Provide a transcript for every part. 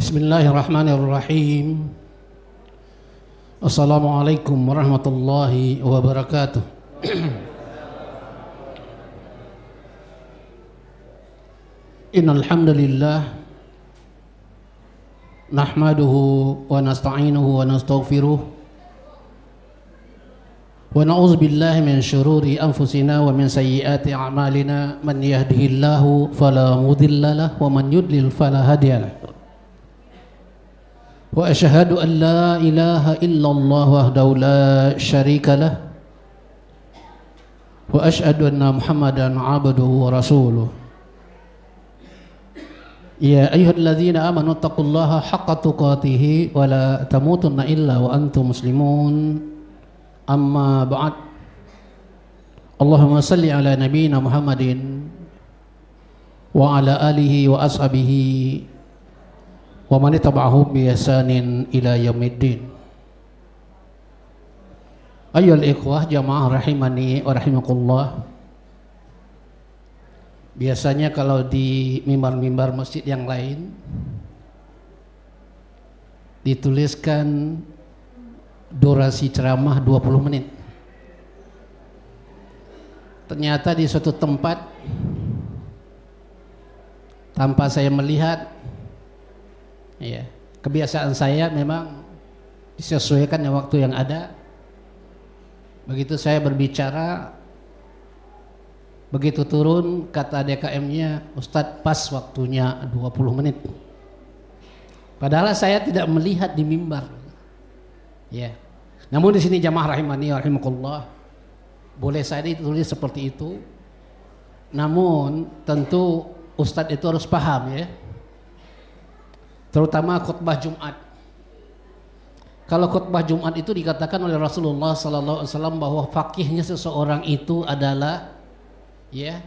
Bismillahirrahmanirrahim. Assalamualaikum warahmatullahi wabarakatuh. Innal hamdalillah nahmaduhu wa nasta'inuhu wa nastaghfiruh wa na'udzu billahi min syururi anfusina wa min sayyiati a'malina man yahdihillahu fala mudilla lahu wa man yudlil fala hadiya lahu. Wa asyhadu an la ilaha illallah wahdahu la syarika lah wa asyhadu anna Muhammadan 'abduhu wa rasuluh. Ya ayyuhalladzina amanu taqullaha haqqa tuqatih wa la tamutunna illa wa antum muslimun. Amma ba'd. Allahumma salli ala nabiyyina Muhammadin wa ala alihi wa ashabihi wa man tabi'ahum bi ihsanin ila yaumiddin. Ayyuhal ikhwah jamaah rahimani wa rahimakumullah. Biasanya kalau di mimbar-mimbar masjid yang lain dituliskan durasi ceramah 20 menit. Ternyata di suatu tempat tanpa saya melihat, ya, kebiasaan saya memang disesuaikan dengan waktu yang ada. Begitu saya berbicara, begitu turun kata DKM-nya, Ustadz pas waktunya 20 menit. Padahal saya tidak melihat di mimbar. Ya. Namun di sini jamaah rahimani wa rahimakumullah, boleh saya ditulis seperti itu. Namun tentu Ustadz itu harus paham, ya. Terutama khutbah Jumat. Kalau khutbah Jumat itu dikatakan oleh Rasulullah SAW bahwa fakihnya seseorang itu adalah, ya,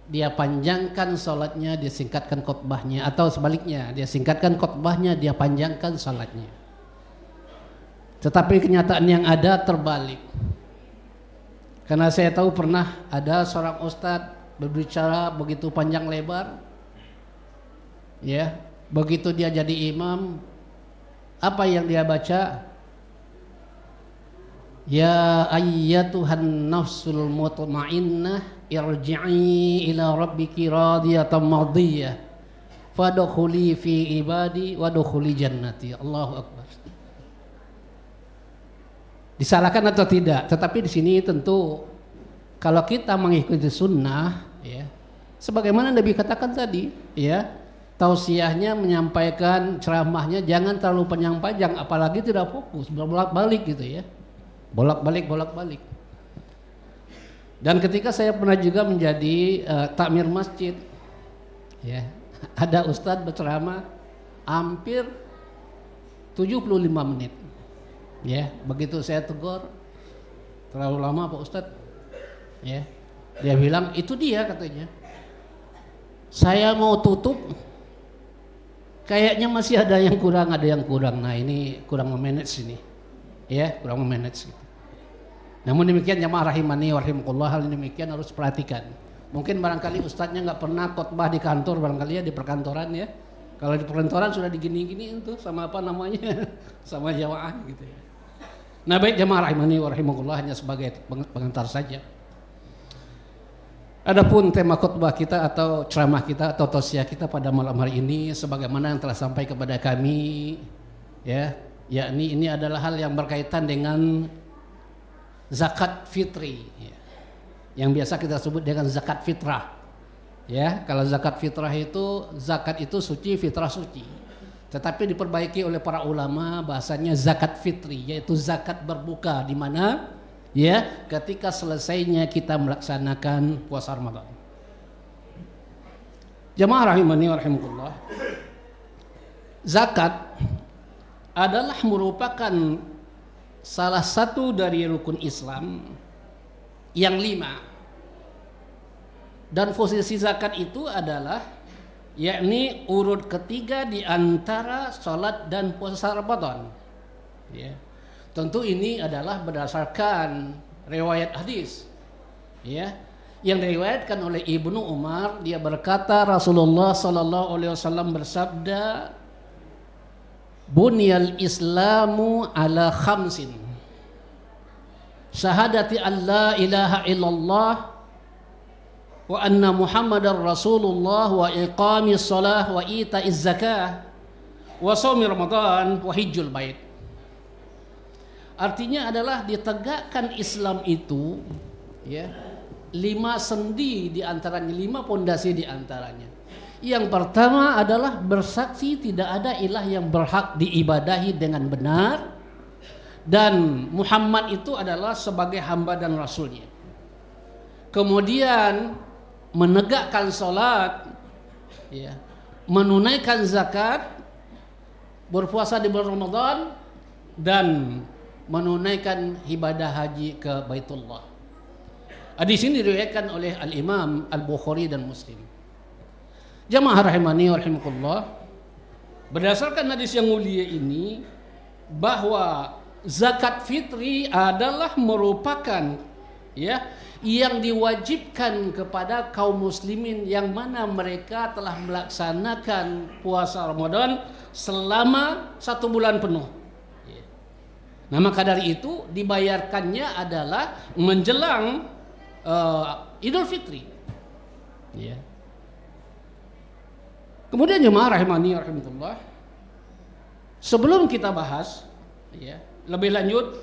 dia panjangkan sholatnya, dia singkatkan khutbahnya, atau sebaliknya, dia singkatkan khutbahnya, dia panjangkan sholatnya. Tetapi kenyataan yang ada terbalik. Karena saya tahu pernah ada seorang ustadz berbicara begitu panjang lebar, ya. Begitu dia jadi imam, apa yang dia baca? Ya ayyatuhan nafsul mutmainnah irji'i ila rabbiki radiyatan mardiyah fadkhuli fi ibadi wadkhuli jannati. Allahu akbar. Disalahkan atau tidak? Tetapi di sini tentu kalau kita mengikuti sunnah, ya, sebagaimana Nabi katakan tadi, ya, tausiahnya menyampaikan ceramahnya jangan terlalu panjang-panjang, apalagi tidak fokus, bolak-balik gitu, ya, bolak-balik. Dan ketika saya pernah juga menjadi takmir masjid, ya, ada ustadz berceramah hampir 75 menit. Ya, begitu saya tegur, terlalu lama Pak Ustadz, ya, dia bilang itu dia katanya. Saya mau tutup, kayaknya masih ada yang kurang. Nah ini kurang memanage ini, ya, kurang memanage. Namun demikian jamaah rahimani wa rahimakumullah, hal demikian harus perhatikan. Mungkin barangkali ustadznya nggak pernah khotbah di kantor, barangkali ya di perkantoran, ya. Kalau di perkantoran sudah digini-gini itu sama apa namanya, sama jamaah gitu, ya. Nah baik jamaah rahimani wa rahimakumullah, hanya sebagai pengantar saja. Adapun tema khutbah kita atau ceramah kita atau tausiah kita pada malam hari ini sebagaimana yang telah sampai kepada kami, ya, yakni ini adalah hal yang berkaitan dengan zakat fitri, ya, yang biasa kita sebut dengan zakat fitrah. Ya, kalau zakat fitrah itu, zakat itu suci, fitrah suci. Tetapi diperbaiki oleh para ulama bahasanya zakat fitri, yaitu zakat berbuka, di mana, ya, ketika selesainya kita melaksanakan puasa Ramadan. Jamaah rahimani wa rahimakumullah, zakat adalah merupakan salah satu dari rukun Islam yang 5. Dan posisi zakat itu adalah, yakni urut ketiga di antara sholat dan puasa Ramadan. Ya. Tentu ini adalah berdasarkan riwayat hadis, ya, yang diriwayatkan oleh Ibnu Umar. Dia berkata Rasulullah sallallahu alaihi wasallam bersabda, Bunyal Islamu ala khamsin. Syahadati an la ilaha illallah wa anna Muhammadar Rasulullah wa iqamis shalah wa ita'iz zakah wa shaumi Ramadan wa hijjul bait. Artinya adalah ditegakkan Islam itu, ya, 5 sendi di antaranya, 5 pondasi di antaranya. Yang pertama adalah bersaksi tidak ada ilah yang berhak diibadahi dengan benar dan Muhammad itu adalah sebagai hamba dan rasulnya. Kemudian menegakkan salat, ya, menunaikan zakat, berpuasa di bulan Ramadan dan menunaikan ibadah haji ke Baitullah. Hadis ini diriwayatkan oleh Al-Imam Al-Bukhari dan Muslim. Jamaah rahimani wa rahimakumullah, berdasarkan hadis yang mulia ini bahwa zakat fitri adalah merupakan, ya, yang diwajibkan kepada kaum muslimin yang mana mereka telah melaksanakan puasa Ramadan selama 1 bulan penuh. Nah, maka dari itu dibayarkannya adalah menjelang Idul Fitri. Ya. Kemudian jemaah rahimani rahimakumullah, sebelum kita bahas, ya, lebih lanjut,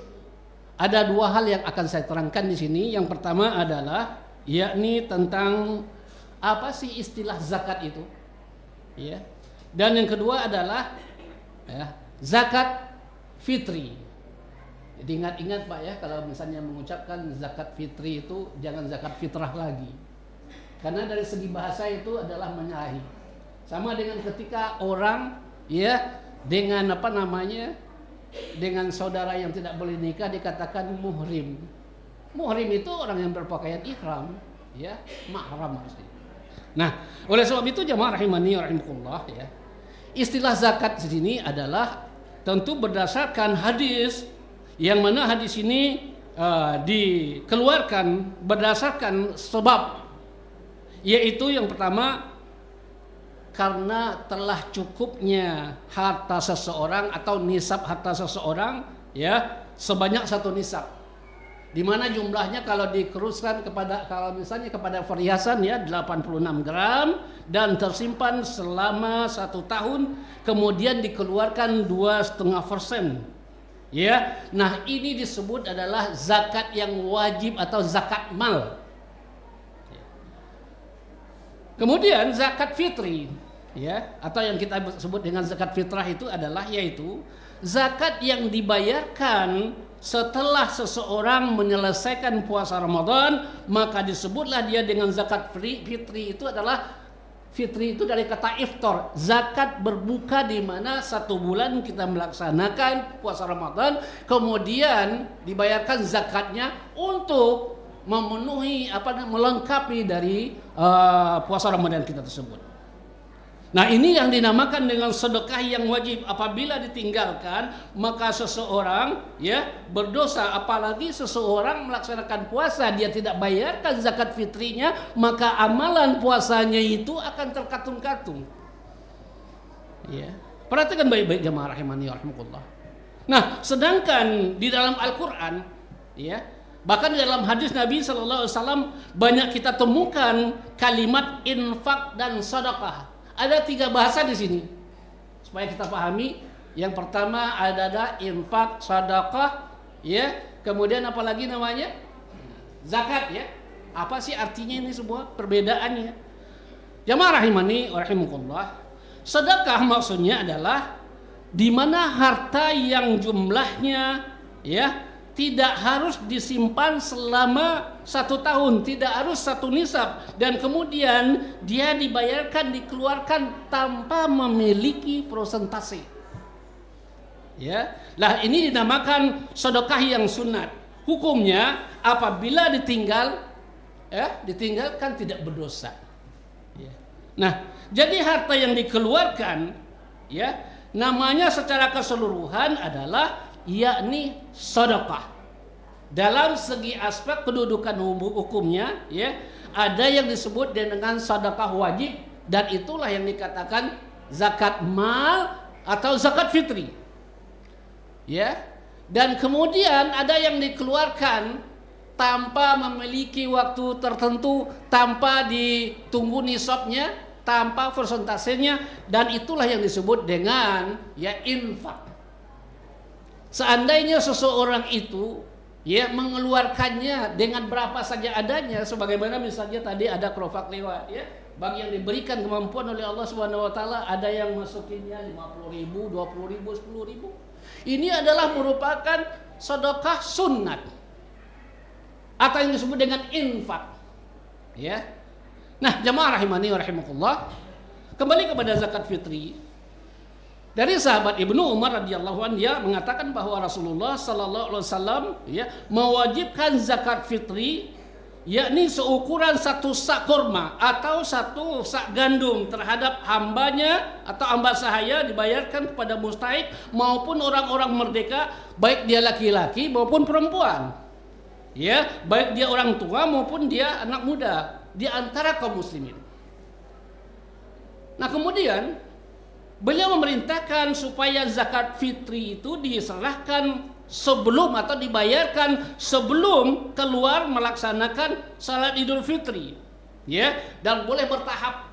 ada 2 hal yang akan saya terangkan di sini. Yang pertama adalah yakni tentang apa sih istilah zakat itu, ya. Dan yang kedua adalah, ya, zakat fitri. Jadi ingat-ingat Pak, ya, kalau misalnya mengucapkan zakat fitri itu jangan zakat fitrah lagi, karena dari segi bahasa itu adalah menyalahi. Sama dengan ketika orang, ya, dengan apa namanya, dengan saudara yang tidak boleh nikah dikatakan muhrim. Muhrim itu orang yang berpakaian ihram, ya, mahram maksudnya. Nah, oleh sebab itu jamaah rahimani rahimakumullah, ya, istilah zakat di sini adalah tentu berdasarkan hadis yang mana hadis ini dikeluarkan berdasarkan sebab, yaitu yang pertama karena telah cukupnya harta seseorang atau nisab harta seseorang, ya, sebanyak 1 nisab, di mana jumlahnya kalau dikeruskan kepada, kalau misalnya kepada perhiasan, ya, 86 gram dan tersimpan selama 1 tahun, kemudian dikeluarkan 2,5%, ya. Nah, ini disebut adalah zakat yang wajib atau zakat mal. Kemudian zakat fitri, ya, atau yang kita sebut dengan zakat fitrah itu adalah yaitu zakat yang dibayarkan setelah seseorang menyelesaikan puasa Ramadan, maka disebutlah dia dengan zakat fitri. Itu adalah fitri itu dari kata iftar, zakat berbuka, di mana 1 bulan kita melaksanakan puasa Ramadan, kemudian dibayarkan zakatnya untuk memenuhi melengkapi dari puasa Ramadan kita tersebut. Nah, ini yang dinamakan dengan sedekah yang wajib. Apabila ditinggalkan, maka seseorang, ya, berdosa. Apalagi seseorang melaksanakan puasa, dia tidak bayarkan zakat fitrinya, maka amalan puasanya itu akan terkatung-katung. Ya. Perhatikan baik-baik jemaah rahimani rahimakumullah. Nah, sedangkan di dalam Al-Qur'an, ya, bahkan di dalam hadis Nabi SAW banyak kita temukan kalimat infak dan sedekah. Ada 3 bahasa di sini supaya kita pahami. Yang pertama ada infak, sedekah, ya. Kemudian apalagi namanya? Zakat, ya. Apa sih artinya ini semua perbedaannya? Jamaah rahimani wa rahimakumullah. Sedekah maksudnya adalah di mana harta yang jumlahnya, ya, tidak harus disimpan selama 1 tahun, tidak harus 1 nisab, dan kemudian dia dibayarkan, dikeluarkan tanpa memiliki persentase. Ya, lah ini dinamakan sedekah yang sunat. Hukumnya apabila ditinggalkan tidak berdosa. Ya. Nah, jadi harta yang dikeluarkan, ya, namanya secara keseluruhan adalah yakni sedekah. Dalam segi aspek kedudukan hukumnya, ya, ada yang disebut dengan sedekah wajib, dan itulah yang dikatakan zakat mal atau zakat fitri. ya. Dan kemudian ada yang dikeluarkan tanpa memiliki waktu tertentu, tanpa ditunggu nisabnya, tanpa persentasenya, dan itulah yang disebut dengan ya infak. Seandainya seseorang itu ya mengeluarkannya dengan berapa saja adanya, sebagaimana misalnya tadi ada krofak lewat ya, bagi yang diberikan kemampuan oleh Allah Subhanahu wa taala, ada yang masukinnya 50.000, 20.000, 10.000. Ini adalah merupakan sedekah sunat atau yang disebut dengan infak. Ya. Nah, jamaah rahimani wa rahimakumullah, kembali kepada zakat fitri. Dari sahabat Ibnu Umar radhiyallahu anhu, dia mengatakan bahwa Rasulullah sallallahu alaihi wasallam ya mewajibkan zakat fitri, yakni seukuran satu sak kurma atau satu sak gandum terhadap hambanya atau hamba sahaya, dibayarkan kepada mustahik maupun orang-orang merdeka, baik dia laki-laki maupun perempuan, ya, baik dia orang tua maupun dia anak muda di antara kaum muslimin. Nah, kemudian beliau memerintahkan supaya zakat fitri itu diserahkan sebelum atau dibayarkan sebelum keluar melaksanakan salat Idul Fitri, ya, dan boleh bertahap.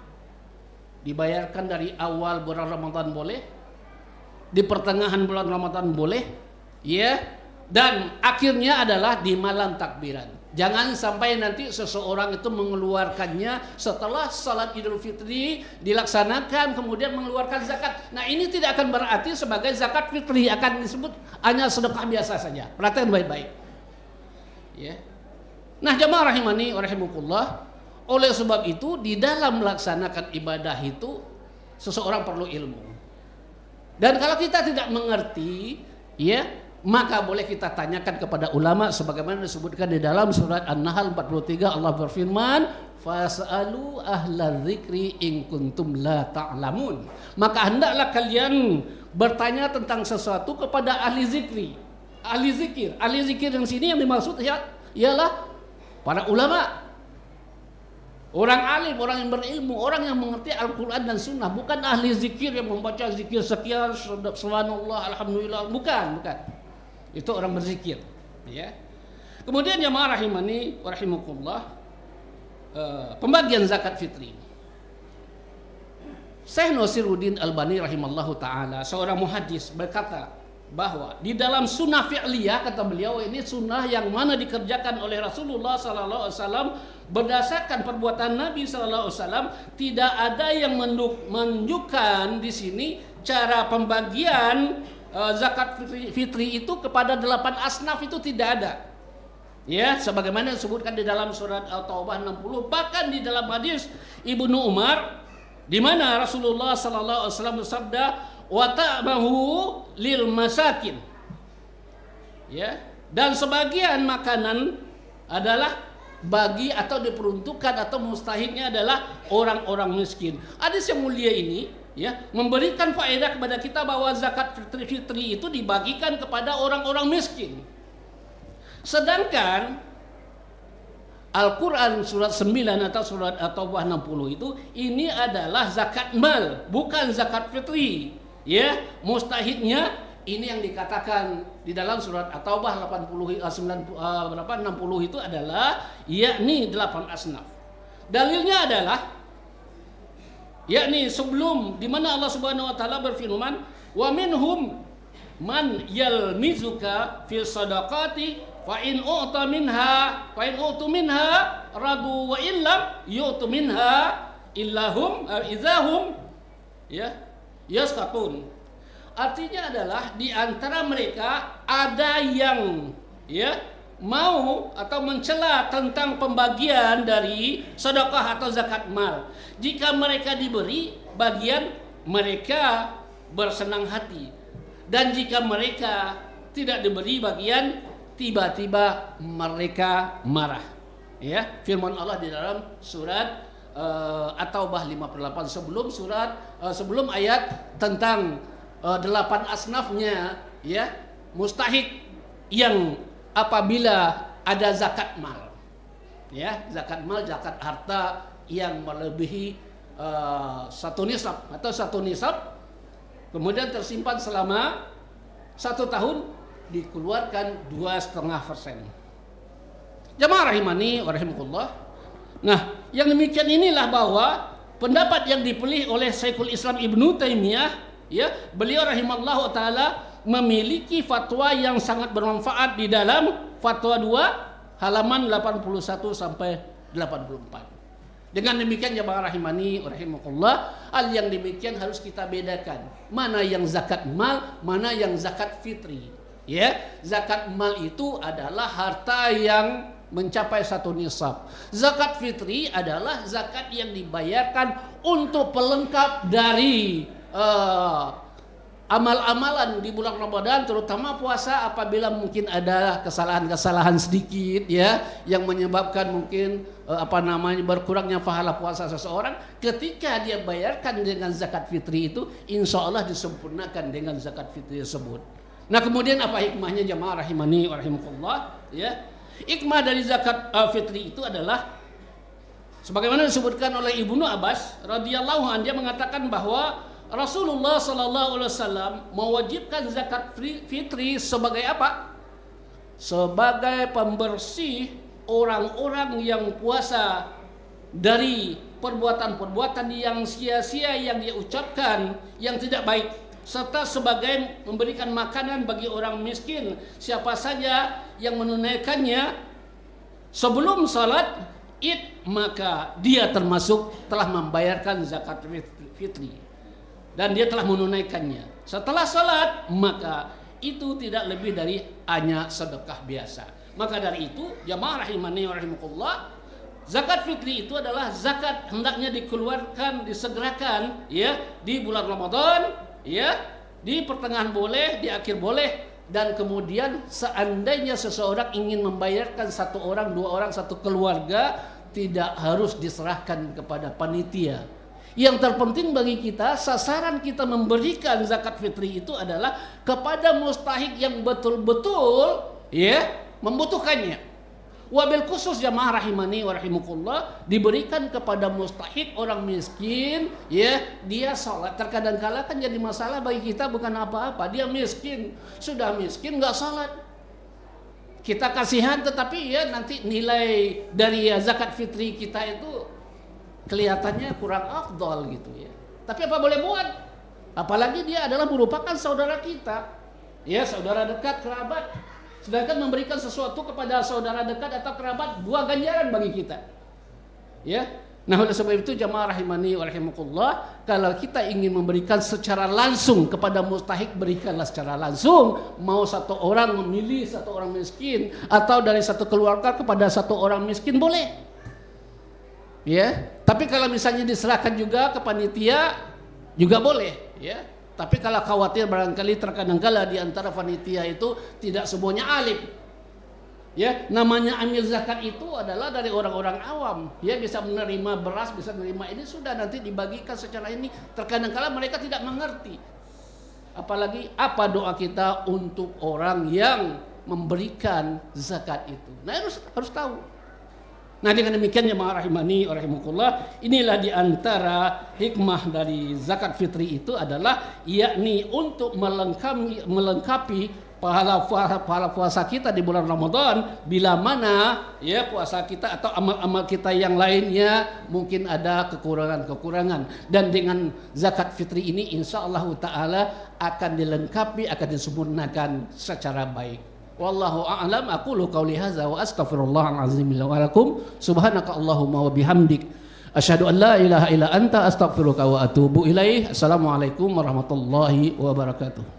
Dibayarkan dari awal bulan Ramadan boleh, di pertengahan bulan Ramadan boleh, ya, dan akhirnya adalah di malam takbiran. Jangan sampai nanti seseorang itu mengeluarkannya setelah salat Idul Fitri dilaksanakan kemudian mengeluarkan zakat. Nah, ini tidak akan berarti sebagai zakat fitri, akan disebut hanya sedekah biasa saja. Perhatikan baik-baik. Ya. Nah, jamaah rahimani wa rahimakumullah, oleh sebab itu di dalam melaksanakan ibadah itu seseorang perlu ilmu. Dan kalau kita tidak mengerti, ya, maka boleh kita tanyakan kepada ulama, sebagaimana disebutkan di dalam surat An-Nahl 43, Allah berfirman, "Fas'alu ahla dzikri in kuntum la ta'lamun." Maka hendaklah kalian bertanya tentang sesuatu kepada ahli zikri. Ahli zikir. Ahli zikir yang sini yang dimaksud ialah para ulama. Orang alim, orang yang berilmu, orang yang mengerti Al-Quran dan Sunnah, bukan ahli zikir yang membaca zikir sekian, subhanallah, alhamdulillah, bukan. Itu orang berzikir, ya. Kemudian jamaah rahimani wa rahimakumullah, pembagian zakat fitri. Syekh Nasiruddin Albani rahimallahu taala, seorang muhaddis, berkata bahwa di dalam sunnah fi'liyah, kata beliau, ini sunnah yang mana dikerjakan oleh Rasulullah sallallahu alaihi wasallam berdasarkan perbuatan Nabi sallallahu alaihi wasallam, tidak ada yang menunjukkan di sini cara pembagian zakat fitri itu kepada 8 asnaf, itu tidak ada. Ya, sebagaimana disebutkan di dalam surat At-Taubah 60, bahkan di dalam hadis Ibnu Umar di mana Rasulullah sallallahu alaihi wasallam bersabda, "Wa ta'bahu lil masakin." Ya, dan sebagian makanan adalah bagi atau diperuntukkan atau mustahiknya adalah orang-orang miskin. Hadis yang mulia ini, ya, memberikan faedah kepada kita bahwa zakat fitri itu dibagikan kepada orang-orang miskin. Sedangkan Al-Quran surat 9 atau surat At-Taubah 60 itu, ini adalah zakat mal, bukan zakat fitri. Ya, mustahiknya ini yang dikatakan di dalam surat At-Taubah 60 itu adalah yakni 8 asnaf. Dalilnya adalah yakni sebelum, di mana Allah Subhanahu wa taala berfirman, "Wa minhum man yalmizuka fi shadaqati fa in u'ta minha radu wa illam yu'tu minha illahum izahum ya yaskatun." Artinya adalah di antara mereka ada yang ya mau atau mencela tentang pembagian dari sedekah atau zakat mal. Jika mereka diberi bagian, mereka bersenang hati, dan jika mereka tidak diberi bagian, tiba-tiba mereka marah. Ya, firman Allah di dalam surat At-Taubah 58, sebelum ayat tentang 8 asnafnya, ya, mustahik yang apabila ada zakat mal, ya, zakat mal, zakat harta yang melebihi 1 nisab atau 1 nisab, kemudian tersimpan selama 1 tahun dikeluarkan 2,5%. Jamaah rahimani wa rahimakumullah. Nah, yang demikian inilah bahwa pendapat yang dipilih oleh Syekhul Islam Ibnu Taimiyah, ya, beliau rahimallahu taala memiliki fatwa yang sangat bermanfaat di dalam fatwa 2 halaman 81 sampai 84. Dengan demikian jamaah rahimani wa rahimakumullah, hal yang demikian harus kita bedakan. Mana yang zakat mal, mana yang zakat fitri. Ya, zakat mal itu adalah harta yang mencapai 1 nisab. Zakat fitri adalah zakat yang dibayarkan untuk pelengkap dari amal-amalan di bulan Ramadan, terutama puasa, apabila mungkin ada kesalahan-kesalahan sedikit ya yang menyebabkan mungkin berkurangnya pahala puasa seseorang, ketika dia bayarkan dengan zakat fitri itu insya Allah disempurnakan dengan zakat fitri tersebut. Nah, kemudian apa hikmahnya jamaah rahimani wa rahimakumullah, ya? Hikmah dari zakat fitri itu adalah sebagaimana disebutkan oleh Ibnu Abbas radhiyallahu anhu, dia mengatakan bahwa Rasulullah sallallahu alaihi wasallam mewajibkan zakat fitri sebagai apa? Sebagai pembersih orang-orang yang puasa dari perbuatan-perbuatan yang sia-sia yang dia ucapkan yang tidak baik, serta sebagai memberikan makanan bagi orang miskin siapa saja yang menunaikannya sebelum salat Id, maka dia termasuk telah membayarkan zakat fitri dan dia telah menunaikannya. Setelah salat, maka itu tidak lebih dari hanya sedekah biasa. Maka dari itu jamaah rahimani wa rahimakumullah, zakat fitri itu adalah zakat hendaknya dikeluarkan, disegerakan ya di bulan Ramadan, ya, di pertengahan boleh, di akhir boleh, dan kemudian seandainya seseorang ingin membayarkan 1 orang, 2 orang, 1 keluarga, tidak harus diserahkan kepada panitia. Yang terpenting bagi kita, sasaran kita memberikan zakat fitri itu adalah kepada mustahik yang betul-betul ya membutuhkannya. Wabil khusus jamaah rahimani wa rahimakumullah, diberikan kepada mustahik orang miskin, ya, dia salat. Terkadang kala kan jadi masalah bagi kita bukan apa-apa, dia miskin, sudah miskin nggak salat. Kita kasihan, tetapi ya nanti nilai dari zakat fitri kita itu kelihatannya kurang afdal gitu ya. Tapi apa boleh buat? Apalagi dia adalah merupakan saudara kita, ya, saudara dekat, kerabat. Sedangkan memberikan sesuatu kepada saudara dekat atau kerabat 2 ganjaran bagi kita. Ya. Nah, oleh sebab itu jamaah rahimani wa rahimakumullah, kalau kita ingin memberikan secara langsung kepada mustahik, berikanlah secara langsung. Mau 1 orang memilih 1 orang miskin atau dari 1 keluarga kepada 1 orang miskin boleh. Ya, tapi kalau misalnya diserahkan juga ke panitia juga boleh, ya. Tapi kalau khawatir barangkali terkadang kala di antara panitia itu tidak semuanya alim. Ya, namanya amil zakat itu adalah dari orang-orang awam. Ya, bisa menerima beras, bisa menerima ini, sudah nanti dibagikan secara ini. Terkadang kala mereka tidak mengerti. Apalagi apa doa kita untuk orang yang memberikan zakat itu. Nah, harus tahu. Nah, dengan demikian jemaah rahimani wa rahimakumullah, inilah diantara hikmah dari zakat fitri itu adalah yakni untuk melengkapi pahala puasa kita di bulan Ramadan, bila mana ya puasa kita atau amal-amal kita yang lainnya mungkin ada kekurangan, dan dengan zakat fitri ini insyaallah taala akan dilengkapi, akan disempurnakan secara baik. Wallahu a'lam, aqulu qauli hadza wa astaghfirullahal azim li wa lakum. Subhanaka Allahumma wa bihamdik, asyhadu an la ilaha illa anta, astaghfiruka wa atubu ilaih. Assalamualaikum warahmatullahi wabarakatuh.